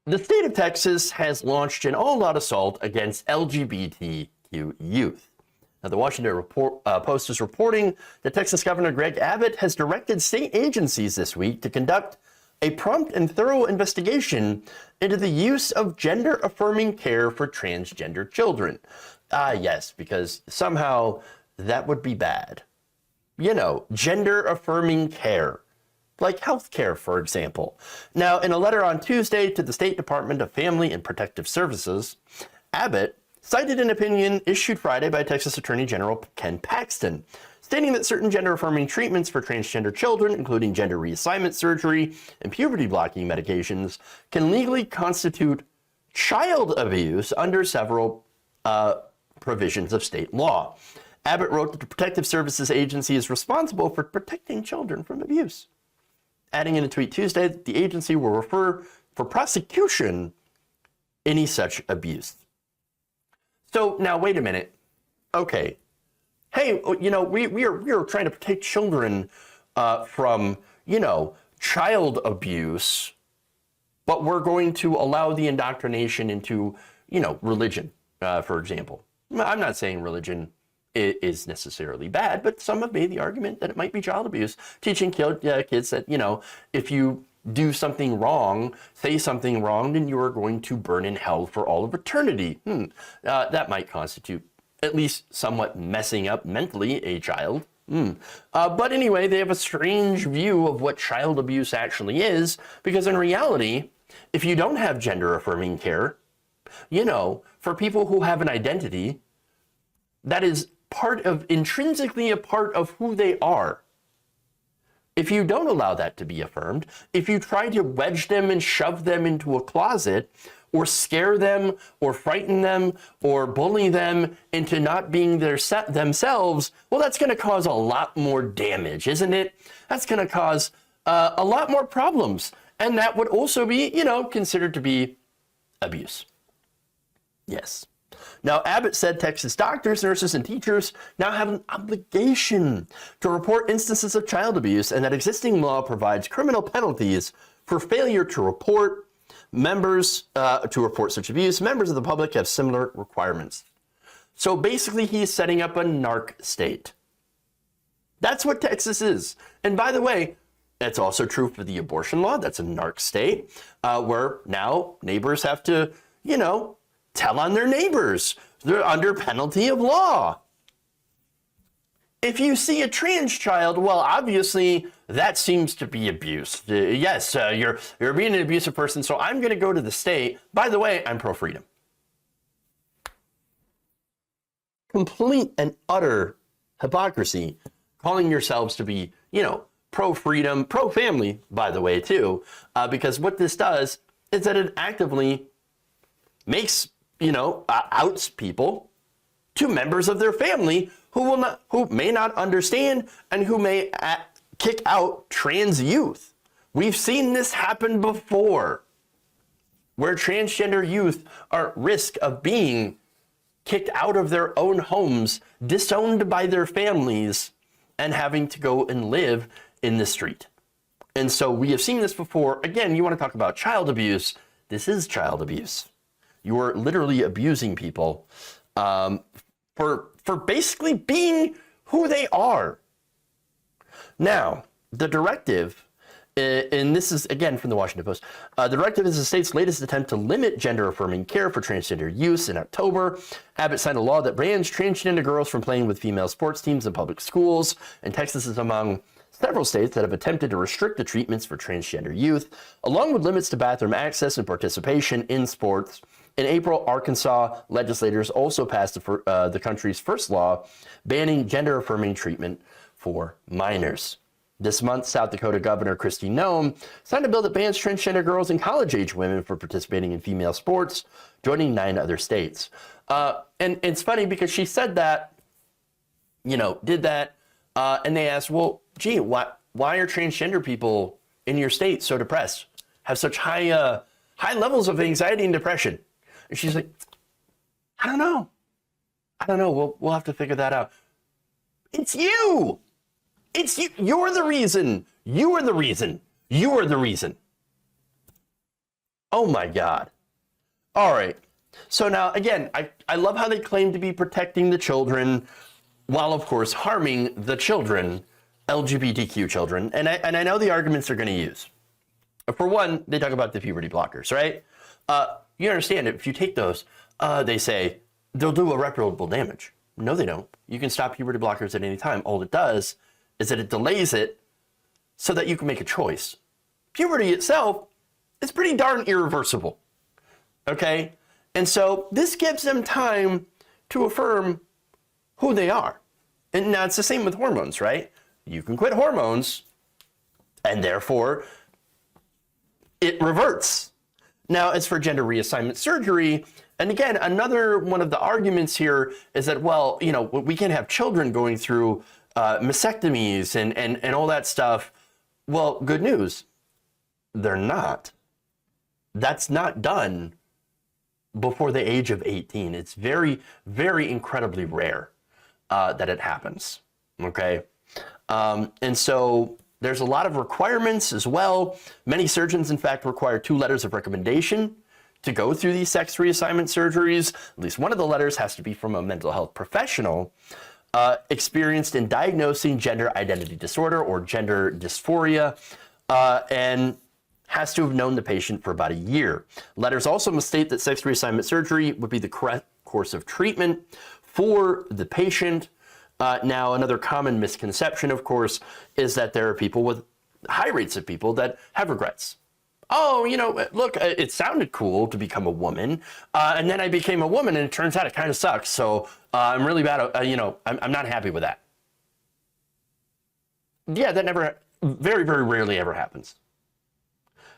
The state of Texas has launched an all-out assault against LGBTQ youth. Now, the Washington Post is reporting that Texas Governor Greg Abbott has directed state agencies this week to conduct a prompt and thorough investigation into the use of gender-affirming care for transgender children. Yes, because somehow that would be bad. You know, gender-affirming care. Like healthcare, for example. Now, in a letter on Tuesday to the State Department of Family and Protective Services, Abbott cited an opinion issued Friday by Texas Attorney General Ken Paxton, stating that certain gender-affirming treatments for transgender children, including gender reassignment surgery and puberty-blocking medications, can legally constitute child abuse under several provisions of state law. Abbott wrote that the Protective Services Agency is responsible for protecting children from abuse, adding in a tweet Tuesday that the agency will refer for prosecution any such abuse. So now, wait a minute. Okay. Hey, you know, we are trying to protect children from, you know, child abuse, but we're going to allow the indoctrination into, you know, religion, for example. I'm not saying religion is necessarily bad, but some have made the argument that it might be child abuse, teaching kids that, you know, if you do something wrong, say something wrong, then you are going to burn in hell for all of eternity. That might constitute at least somewhat messing up mentally a child. But anyway, they have a strange view of what child abuse actually is, because in reality, if you don't have gender-affirming care, you know, for people who have an identity that is intrinsically a part of who they are. If you don't allow that to be affirmed, if you try to wedge them and shove them into a closet, or scare them, or frighten them, or bully them into not being themselves, well, that's going to cause a lot more damage, isn't it? That's going to cause a lot more problems. And that would also be, you know, considered to be abuse. Yes. Now, Abbott said Texas doctors, nurses, and teachers now have an obligation to report instances of child abuse, and that existing law provides criminal penalties for failure to report such abuse. Members of the public have similar requirements. So basically, he's setting up a narc state. That's what Texas is. And by the way, that's also true for the abortion law. That's a narc state, where now neighbors have to, you know, tell on their neighbors. They're under penalty of law. If you see a trans child, well, obviously that seems to be abuse. Yes, you're being an abusive person, so I'm going to go to the state. By the way, I'm pro-freedom. Complete and utter hypocrisy, calling yourselves to be, you know, pro-freedom, pro-family, by the way, too, because what this does is that it actively makes, you know, outs people to members of their family who may not understand and who may kick out trans youth. We've seen this happen before, where transgender youth are at risk of being kicked out of their own homes, disowned by their families, and having to go and live in the street. And so we have seen this before. Again, you want to talk about child abuse. This is child abuse. You are literally abusing people for basically being who they are. Now, the directive, and this is again from the Washington Post, the directive is the state's latest attempt to limit gender-affirming care for transgender use. In October, Abbott signed a law that bans transgender girls from playing with female sports teams in public schools, and Texas is among several states that have attempted to restrict the treatments for transgender youth, along with limits to bathroom access and participation in sports. In April, Arkansas legislators also passed the country's first law banning gender-affirming treatment for minors. This month, South Dakota Governor Kristi Noem signed a bill that bans transgender girls and college-age women from participating in female sports, joining 9 other states. And it's funny because she said that, you know, did that, and they asked, well, gee, why are transgender people in your state so depressed, have such high levels of anxiety and depression? And she's like, I don't know. We'll have to figure that out. It's you. It's you. You're the reason. You are the reason. You are the reason. Oh my God. All right. So now, again, I love how they claim to be protecting the children while, of course, harming the children, LGBTQ children. And I know the arguments they're going to use. For one, they talk about the puberty blockers, right? You understand if you take those, they say they'll do irreparable damage. No, they don't. You can stop puberty blockers at any time. All it does is that it delays it so that you can make a choice. Puberty itself is pretty darn irreversible. Okay? And so this gives them time to affirm who they are. And now it's the same with hormones, right? You can quit hormones, and therefore it reverts. Now, as for gender reassignment surgery, and again, another one of the arguments here is that, well, you know, we can have children going through mastectomies and all that stuff. Well, good news. They're not. That's not done before the age of 18. It's very, very incredibly rare that it happens. Okay. And so there's a lot of requirements as well. Many surgeons, in fact, require 2 letters of recommendation to go through these sex reassignment surgeries. At least one of the letters has to be from a mental health professional experienced in diagnosing gender identity disorder or gender dysphoria, and has to have known the patient for about a year. Letters also must state that sex reassignment surgery would be the correct course of treatment for the patient. Now, another common misconception, of course, is that there are people with high rates of people that have regrets. Oh, you know, look, it sounded cool to become a woman, and then I became a woman, and it turns out it kind of sucks. So I'm really bad. You know, I'm not happy with that. Yeah, that never, very, very rarely ever happens.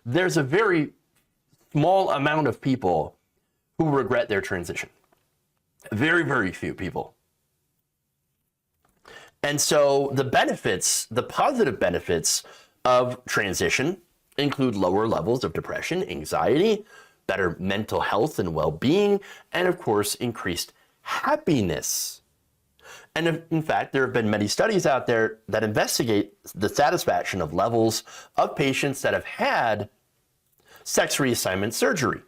There's a very small amount of people who regret their transition. Very, very few people. And so the benefits, the positive benefits of transition include lower levels of depression, anxiety, better mental health and well-being, and of course, increased happiness. And in fact, there have been many studies out there that investigate the satisfaction of levels of patients that have had sex reassignment surgery.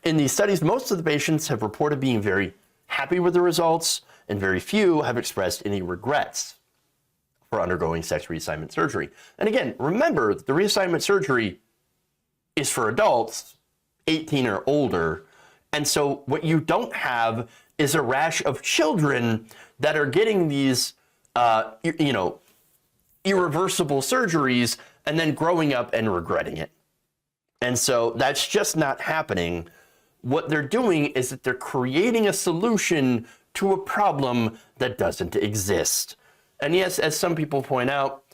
In these studies, most of the patients have reported being very happy with the results, and very few have expressed any regrets for undergoing sex reassignment surgery. And again, remember that the reassignment surgery is for adults 18 or older. And so what you don't have is a rash of children that are getting these, you know, irreversible surgeries and then growing up and regretting it. And so that's just not happening. What they're doing is that they're creating a solution to a problem that doesn't exist. And yes, as some people point out,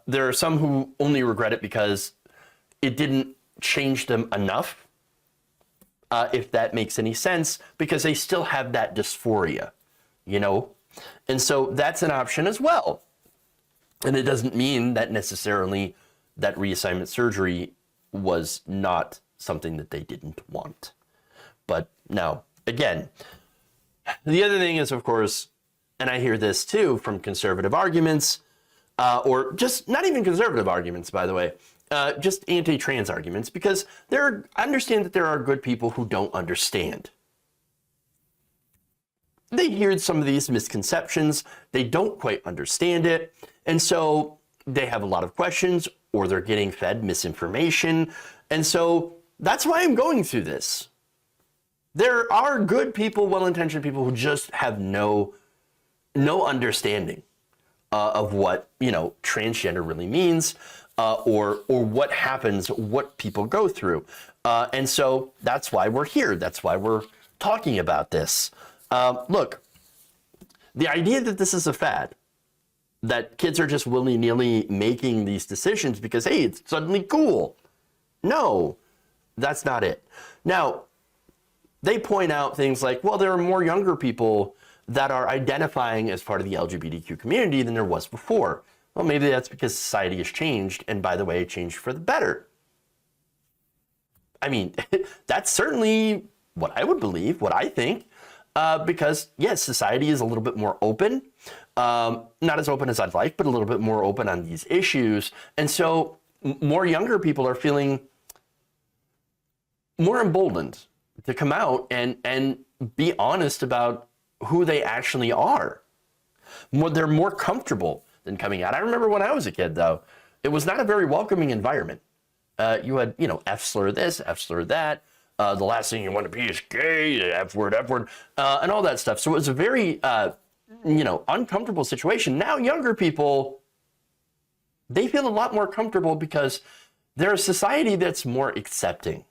there are some who only regret it because it didn't change them enough, if that makes any sense, because they still have that dysphoria, you know? And so that's an option as well. And it doesn't mean that necessarily that reassignment surgery was not something that they didn't want. But now, again, the other thing is, of course, and I hear this too from conservative arguments, or just not even conservative arguments, by the way, just anti-trans arguments, because I understand that there are good people who don't understand. They hear some of these misconceptions, they don't quite understand it, and so they have a lot of questions, or they're getting fed misinformation, and so that's why I'm going through this. There are good people, well-intentioned people who just have no understanding of what, you know, transgender really means, or what happens, what people go through. And so that's why we're here. That's why we're talking about this. Look, the idea that this is a fad, that kids are just willy-nilly making these decisions because, hey, it's suddenly cool. No, that's not it. Now, they point out things like, well, there are more younger people that are identifying as part of the LGBTQ community than there was before. Well, maybe that's because society has changed, and by the way, it changed for the better. I mean, that's certainly what I would believe, what I think, because yes, society is a little bit more open, not as open as I'd like, but a little bit more open on these issues. And so more younger people are feeling more emboldened to come out and be honest about who they actually are. They're more comfortable than coming out. I remember when I was a kid, though, it was not a very welcoming environment. You had, F slur this, F slur that. The last thing you want to be is gay, F word, and all that stuff. So it was a very, uncomfortable situation. Now younger people, they feel a lot more comfortable because they're a society that's more accepting.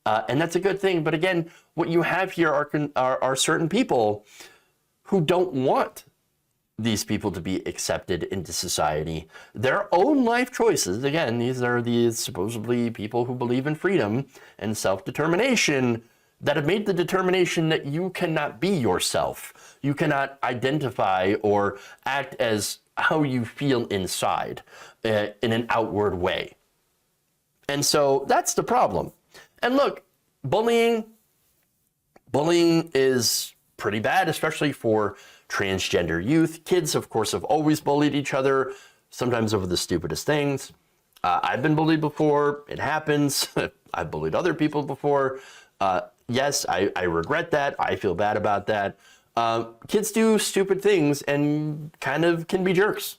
And that's a good thing. But again, what you have here are certain people who don't want these people to be accepted into society. Their own life choices, again, these are these supposedly people who believe in freedom and self-determination that have made the determination that you cannot be yourself. You cannot identify or act as how you feel inside in an outward way. And so that's the problem. And look, bullying is pretty bad, especially for transgender youth. Kids, of course, have always bullied each other, sometimes over the stupidest things. I've been bullied before. It happens. I've bullied other people before. Yes, I regret that. I feel bad about that. Kids do stupid things and kind of can be jerks.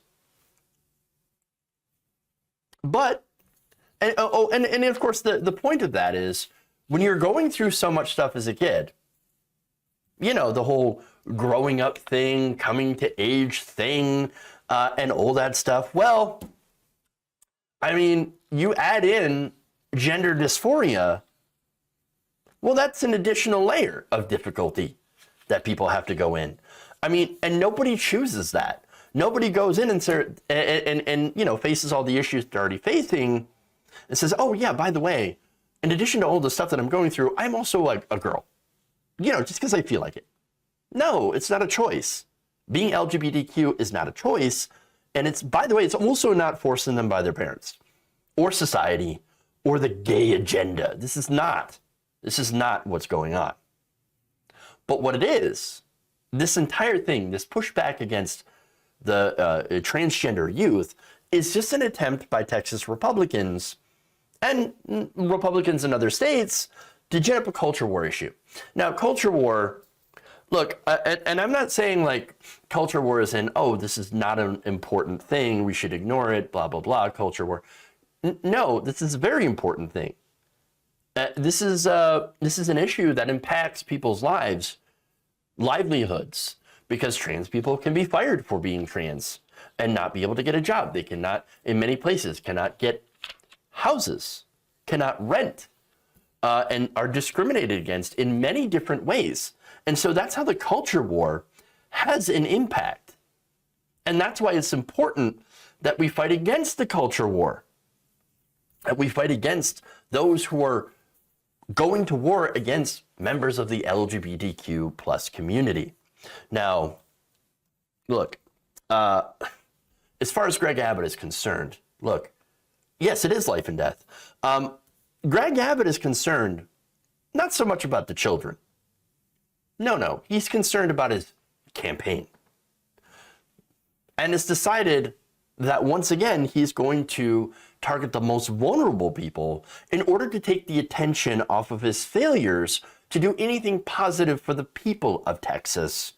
But, and of course, the point of that is when you're going through so much stuff as a kid, the whole growing up thing, coming to age thing, and all that stuff. Well, I mean, you add in gender dysphoria, well, that's an additional layer of difficulty that people have to go in. I mean, and nobody chooses that. Nobody goes in and faces all the issues they're already facing and says, oh yeah, by the way, in addition to all the stuff that I'm going through, I'm also like a girl, just because I feel like it. No, it's not a choice. Being LGBTQ is not a choice. And it's, by the way, it's also not forcing them by their parents or society or the gay agenda. This is not what's going on. But what it is, this entire thing, this pushback against the transgender youth is just an attempt by Texas Republicans and Republicans in other states to gin up a culture war issue. Now, culture war, look, and I'm not saying like culture war is in, oh, this is not an important thing, we should ignore it, blah, blah, blah, culture war. No, this is a very important thing. This is an issue that impacts people's livelihoods, because trans people can be fired for being trans and not be able to get a job. They cannot, in many places, cannot get houses, cannot rent, and are discriminated against in many different ways. And so that's how the culture war has an impact. And that's why it's important that we fight against the culture war, that we fight against those who are going to war against members of the LGBTQ plus community. Now, look, as far as Greg Abbott is concerned, look, yes, it is life and death. Greg Abbott is concerned not so much about the children. No, he's concerned about his campaign. And it's decided that once again, he's going to target the most vulnerable people in order to take the attention off of his failures to do anything positive for the people of Texas.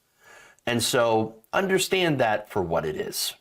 And so understand that for what it is.